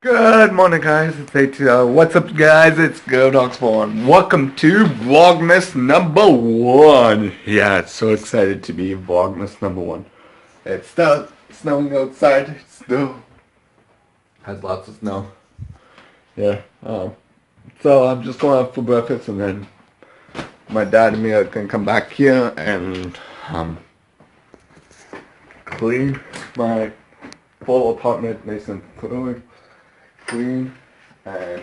Good morning, guys. It's 8. What's up, guys? It's GoDogs4. Welcome to Vlogmas number 1. Yeah, it's so excited to be Vlogmas number 1. It's still snowing outside. It still has lots of snow. Yeah. So I'm just going out for breakfast, and then my dad and me are gonna come back here and clean my full apartment, nice and thoroughly clean, and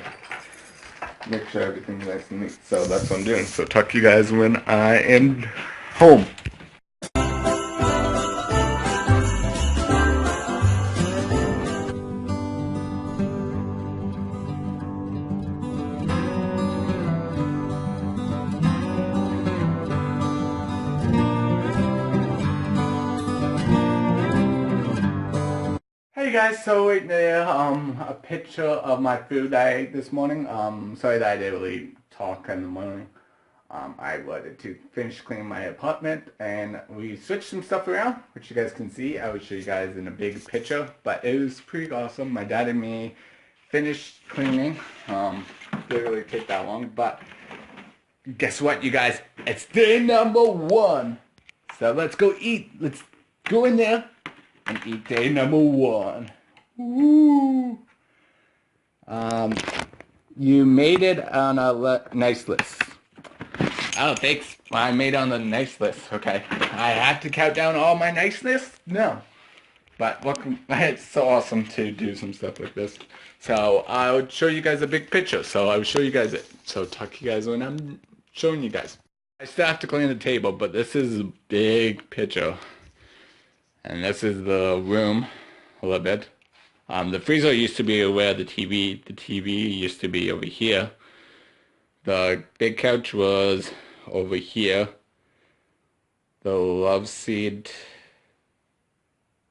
make sure everything's nice and neat. So that's what I'm doing. So talk to you guys when I am home. Hey guys, so right there, a picture of my food I ate this morning. Sorry that I didn't really talk in the morning. I wanted to finish cleaning my apartment, and we switched some stuff around, which you guys can see. I will show you guys in a big picture, but it was pretty awesome. My dad and me finished cleaning. Didn't really take that long, but guess what, you guys? It's day number 1. So let's go eat. Let's go in there and eat day number 1. Woo! You made it on a nice list. Oh, thanks. I made it on the nice list. Okay. I have to count down all my nice lists? No. But welcome. It's so awesome to do some stuff like this. So I'll show you guys a big picture. So I'll show you guys it. So talk to you guys when I'm showing you guys. I still have to clean the table, but this is a big picture. And this is the room a little bit. The freezer used to be where the TV used to be over here. The big couch was over here. The love seat,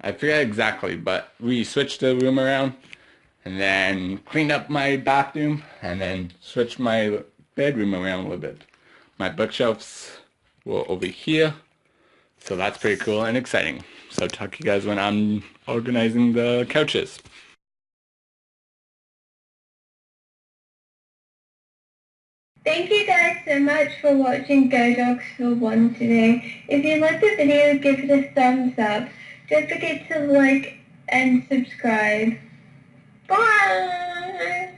I forget exactly, but we switched the room around and then cleaned up my bathroom and then switched my bedroom around a little bit. My bookshelves were over here. So that's pretty cool and exciting. So talk to you guys when I'm organizing the couches. Thank you guys so much for watching Go Dogs for 1 today. If you liked the video, give it a thumbs up. Don't forget to like and subscribe. Bye!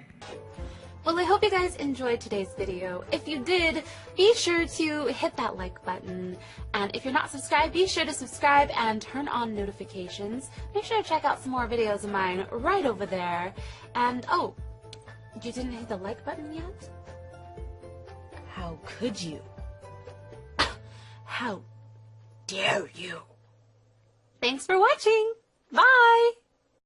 Well, I hope you guys enjoyed today's video. If you did, be sure to hit that like button. And if you're not subscribed, be sure to subscribe and turn on notifications. Make sure to check out some more videos of mine right over there. And, oh, you didn't hit the like button yet? How could you? How dare you? Thanks for watching. Bye!